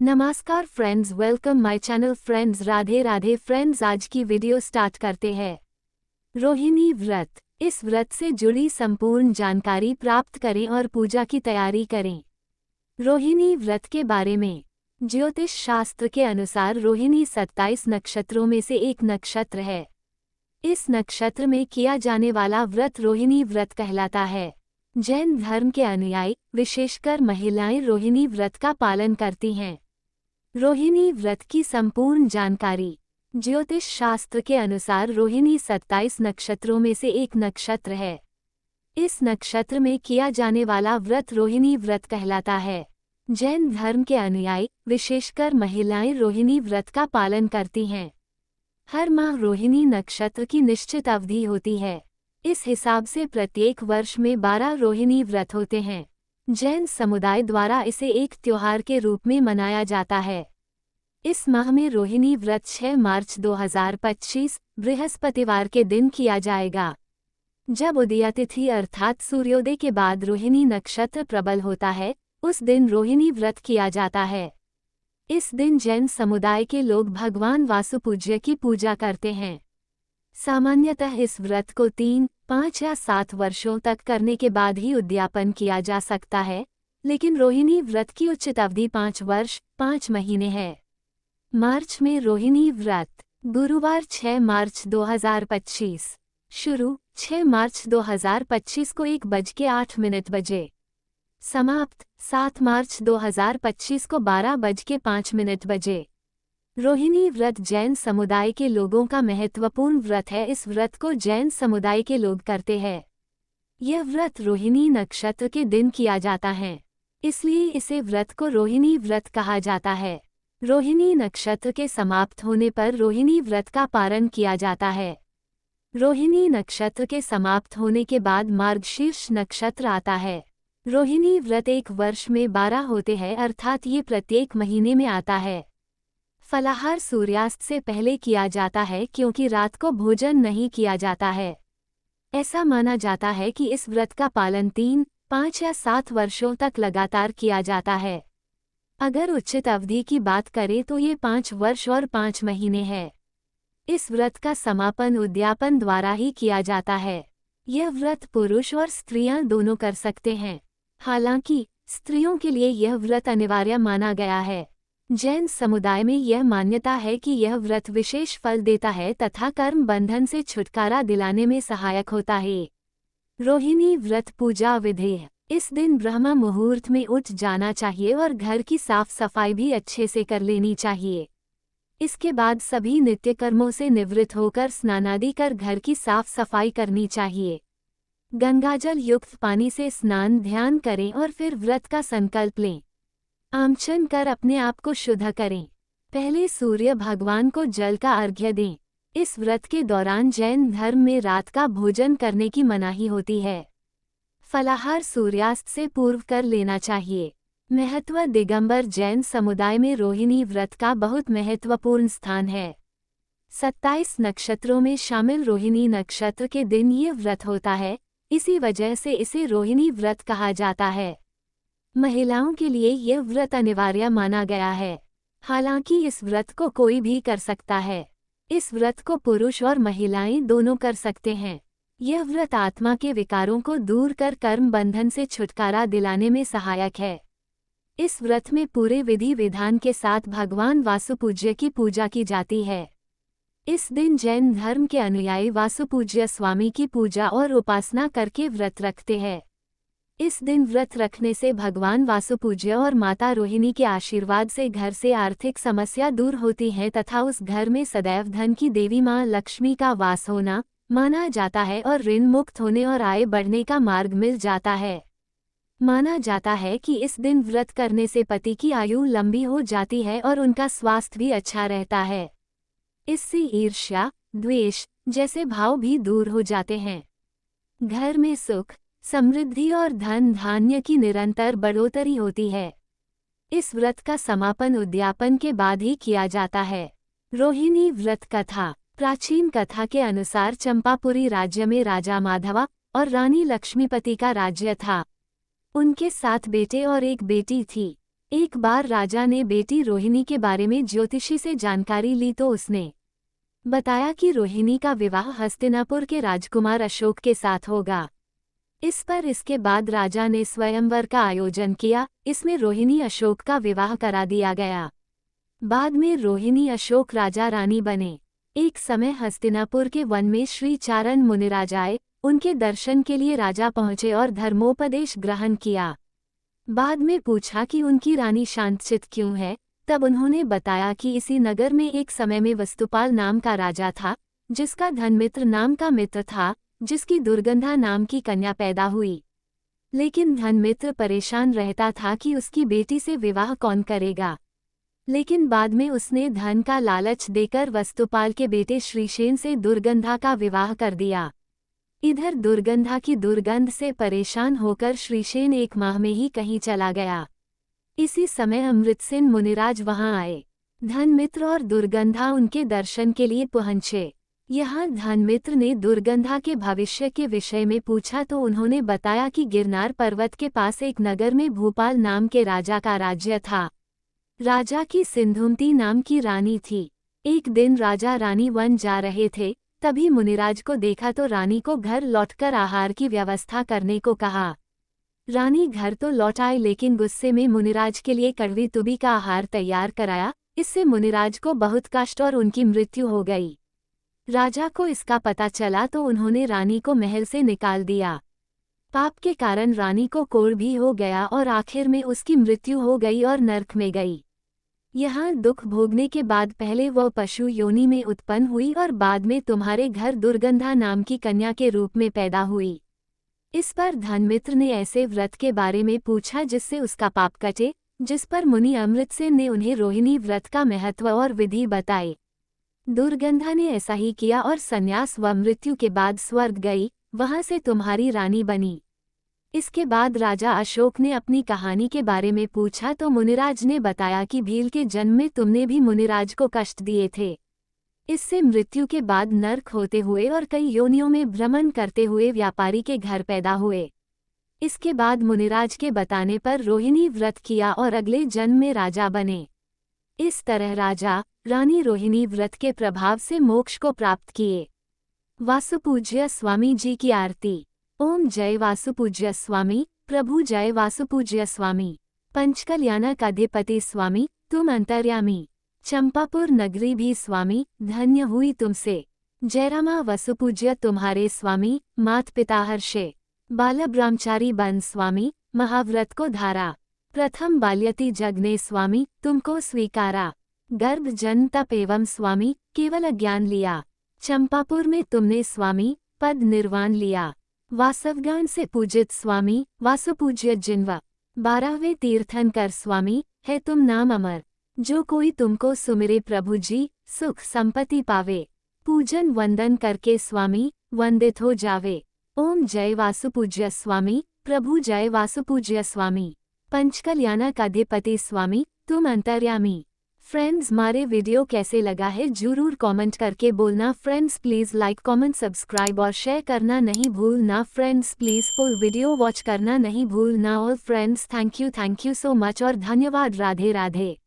नमस्कार friends, welcome my channel friends. Radhe Radhe friends, आज की वीडियो स्टार्ट करते हैं। रोहिणी व्रत। इस व्रत से जुड़ी संपूर्ण जानकारी प्राप्त करें और पूजा की तैयारी करें। रोहिणी व्रत के बारे में ज्योतिष शास्त्र के अनुसार रोहिणी 27 नक्षत्रों में से एक नक्षत्र है। इस नक्षत्र में किया जाने वाला व्रत रोहिणी व्रत कहलाता है। जैन धर्म के अनुयायी, विशेषकर महिलाएं, रोहिणी व्रत का पालन करती हैं। रोहिणी व्रत की संपूर्ण जानकारी। ज्योतिष शास्त्र के अनुसार रोहिणी 27 नक्षत्रों में से एक नक्षत्र है। इस नक्षत्र में किया जाने वाला व्रत रोहिणी व्रत कहलाता है। जैन धर्म के अनुयायी, विशेषकर महिलाएं, रोहिणी व्रत का पालन करती हैं। हर माह रोहिणी नक्षत्र की निश्चित अवधि होती है। इस हिसाब से प्रत्येक वर्ष में 12 रोहिणी व्रत होते हैं। जैन समुदाय द्वारा इसे एक त्योहार के रूप में मनाया जाता है। इस माह में रोहिणी व्रत 6 मार्च 2025 बृहस्पतिवार के दिन किया जाएगा, जब उदयातिथि अर्थात सूर्योदय के बाद रोहिणी नक्षत्र प्रबल होता है। उस दिन रोहिणी व्रत किया जाता है। इस दिन जैन समुदाय के लोग भगवान वासुपूज्य की पूजा करते हैं। सामान्यतः इस व्रत को 3, 5 या 7 वर्षों तक करने के बाद ही उद्यापन किया जा सकता है, लेकिन रोहिणी व्रत की उचित अवधि 5 वर्ष 5 महीने है। मार्च में रोहिणी व्रत। गुरुवार 6 मार्च 2025 शुरू 6 मार्च 2025 को 1:08 बजे। समाप्त 7 मार्च 2025 को 12:05 बजे। रोहिणी व्रत जैन समुदाय के लोगों का महत्वपूर्ण व्रत है। इस व्रत को जैन समुदाय के लोग करते हैं। यह व्रत रोहिणी नक्षत्र के दिन किया जाता है, इसलिए इसे व्रत को रोहिणी व्रत कहा जाता है। रोहिणी नक्षत्र के समाप्त होने पर रोहिणी व्रत का पारण किया जाता है। रोहिणी नक्षत्र के समाप्त होने के बाद मार्गशीर्ष नक्षत्र आता है। रोहिणी व्रत एक वर्ष में 12 होते हैं, अर्थात ये प्रत्येक महीने में आता है। फलाहार सूर्यास्त से पहले किया जाता है, क्योंकि रात को भोजन नहीं किया जाता है। ऐसा माना जाता है कि इस व्रत का पालन 3, 5 या 7 वर्षों तक लगातार किया जाता है। अगर उचित अवधि की बात करें तो ये 5 वर्ष और 5 महीने है। इस व्रत का समापन उद्यापन द्वारा ही किया जाता है। यह व्रत पुरुष और स्त्रियां दोनों कर सकते हैं। हालांकि स्त्रियों के लिए यह व्रत अनिवार्य माना गया है। जैन समुदाय में यह मान्यता है कि यह व्रत विशेष फल देता है तथा कर्म बंधन से छुटकारा दिलाने में सहायक होता है। रोहिणी व्रत पूजा विधि। इस दिन ब्रह्म मुहूर्त में उठ जाना चाहिए और घर की साफ सफाई भी अच्छे से कर लेनी चाहिए। इसके बाद सभी नित्य कर्मों से निवृत्त होकर स्नानादि कर घर की साफ सफाई करनी चाहिए। गंगाजल युक्त पानी से स्नान ध्यान करें और फिर व्रत का संकल्प लें। आमचन कर अपने आप को शुद्ध करें। पहले सूर्य भगवान को जल का अर्घ्य दें। इस व्रत के दौरान जैन धर्म में रात का भोजन करने की मनाही होती है। फलाहार सूर्यास्त से पूर्व कर लेना चाहिए। महत्व। दिगंबर जैन समुदाय में रोहिणी व्रत का बहुत महत्वपूर्ण स्थान है। 27 नक्षत्रों में शामिल रोहिणी नक्षत्र के दिन ये व्रत होता है, इसी वजह से इसे रोहिणी व्रत कहा जाता है। महिलाओं के लिए यह व्रत अनिवार्य माना गया है। हालांकि इस व्रत को कोई भी कर सकता है। इस व्रत को पुरुष और महिलाएं दोनों कर सकते हैं। यह व्रत आत्मा के विकारों को दूर कर कर्म बंधन से छुटकारा दिलाने में सहायक है। इस व्रत में पूरे विधि विधान के साथ भगवान वासुपूज्य की पूजा की जाती है। इस दिन जैन धर्म के अनुयायी वासुपूज्य स्वामी की पूजा और उपासना करके व्रत रखते हैं। इस दिन व्रत रखने से भगवान वासुपूज्य और माता रोहिणी के आशीर्वाद से घर से आर्थिक समस्या दूर होती है तथा उस घर में सदैव धन की देवी मां लक्ष्मी का वास होना माना जाता है और ऋण मुक्त होने और आय बढ़ने का मार्ग मिल जाता है। माना जाता है कि इस दिन व्रत करने से पति की आयु लंबी हो जाती है और उनका स्वास्थ्य भी अच्छा रहता है। इससे ईर्ष्या, द्वेष जैसे भाव भी दूर हो जाते हैं। घर में सुख, समृद्धि और धन धान्य की निरंतर बढ़ोतरी होती है। इस व्रत का समापन उद्यापन के बाद ही किया जाता है। रोहिणी व्रत कथा। प्राचीन कथा के अनुसार चंपापुरी राज्य में राजा माधवा और रानी लक्ष्मीपति का राज्य था। उनके 7 बेटे और एक बेटी थी। एक बार राजा ने बेटी रोहिणी के बारे में ज्योतिषी से जानकारी ली तो उसने बताया कि रोहिणी का विवाह हस्तिनापुर के राजकुमार अशोक के साथ होगा। इस पर इसके बाद राजा ने स्वयंवर का आयोजन किया। इसमें रोहिणी अशोक का विवाह करा दिया गया। बाद में रोहिणी अशोक राजा रानी बने। एक समय हस्तिनापुर के वन में श्री चारण मुनिराज आए। उनके दर्शन के लिए राजा पहुंचे और धर्मोपदेश ग्रहण किया। बाद में पूछा कि उनकी रानी शांतचित्त क्यों है। तब उन्होंने बताया कि इसी नगर में एक समय में वस्तुपाल नाम का राजा था, जिसका धनमित्र नाम का मित्र था, जिसकी दुर्गंधा नाम की कन्या पैदा हुई। लेकिन धनमित्र परेशान रहता था कि उसकी बेटी से विवाह कौन करेगा। लेकिन बाद में उसने धन का लालच देकर वस्तुपाल के बेटे श्रीशेन से दुर्गंधा का विवाह कर दिया। इधर दुर्गंधा की दुर्गंध से परेशान होकर श्रीशेन 1 माह में ही कहीं चला गया। इसी समय अमृतसेन मुनिराज वहां आए। धनमित्र और दुर्गंधा उनके दर्शन के लिए पहुंचे। यहाँ धनमित्र ने दुर्गंधा के भविष्य के विषय में पूछा तो उन्होंने बताया कि गिरनार पर्वत के पास एक नगर में भूपाल नाम के राजा का राज्य था। राजा की सिंधुमती नाम की रानी थी। एक दिन राजा रानी वन जा रहे थे, तभी मुनिराज को देखा तो रानी को घर लौटकर आहार की व्यवस्था करने को कहा। रानी घर तो लौट आई, लेकिन गुस्से में मुनिराज के लिए कड़वी तुबी का आहार तैयार कराया। इससे मुनिराज को बहुत कष्ट और उनकी मृत्यु हो गई। राजा को इसका पता चला तो उन्होंने रानी को महल से निकाल दिया। पाप के कारण रानी को कोढ़ भी हो गया और आखिर में उसकी मृत्यु हो गई और नरक में गई। यहाँ दुख भोगने के बाद पहले वह पशु योनि में उत्पन्न हुई और बाद में तुम्हारे घर दुर्गंधा नाम की कन्या के रूप में पैदा हुई। इस पर धनमित्र ने ऐसे व्रत के बारे में पूछा जिससे उसका पाप कटे, जिस पर मुनि अमृतसेन ने उन्हें रोहिणी व्रत का महत्व और विधि बताई। दुर्गंधा ने ऐसा ही किया और संन्यास व मृत्यु के बाद स्वर्ग गई, वहां से तुम्हारी रानी बनी। इसके बाद राजा अशोक ने अपनी कहानी के बारे में पूछा तो मुनिराज ने बताया कि भील के जन्म में तुमने भी मुनिराज को कष्ट दिए थे। इससे मृत्यु के बाद नरक होते हुए और कई योनियों में भ्रमण करते हुए व्यापारी के घर पैदा हुए। इसके बाद मुनिराज के बताने पर रोहिणी व्रत किया और अगले जन्म में राजा बने। इस तरह राजा रानी रोहिणी व्रत के प्रभाव से मोक्ष को प्राप्त किए। वासुपूज्य स्वामी जी की आरती। ओम जय वासुपूज्य स्वामी, प्रभु जय वासुपूज्य स्वामी। पंचकल्याणकाधिपति स्वामी, तुम अंतर्यामी। चंपापुर नगरी भी स्वामी, धन्य हुई तुमसे। जयरामा वसुपूज्य तुम्हारे स्वामी, मात पिता हर्षे। बाल ब्रह्मचारी बन स्वामी, महाव्रत को धारा। प्रथम बाल्यति जगने स्वामी, तुमको स्वीकारा। गर्भ जन्म तप एवं स्वामी, केवल ज्ञान लिया। चंपापुर में तुमने स्वामी, पद निर्वाण लिया। वासवगान से पूजित स्वामी, वासुपूज्य जिन्वा। 12वें तीर्थंकर स्वामी, है तुम नाम अमर। जो कोई तुमको सुमिरे प्रभु जी, सुख संपत्ति पावे। पूजन वंदन करके स्वामी, वंदित हो जावे। ओम जय वासुपूज्य स्वामी, प्रभु जय वासुपूज्य स्वामी। पंचकल्याणकाधिपति स्वामी, तुम अंतर्यामी। फ्रेंड्स, हमारे वीडियो कैसे लगा है जरूर कमेंट करके बोलना। Friends please like comment subscribe और शेयर करना नहीं भूलना। Friends please full video watch करना नहीं भूलना। और friends thank you so much और धन्यवाद। राधे राधे।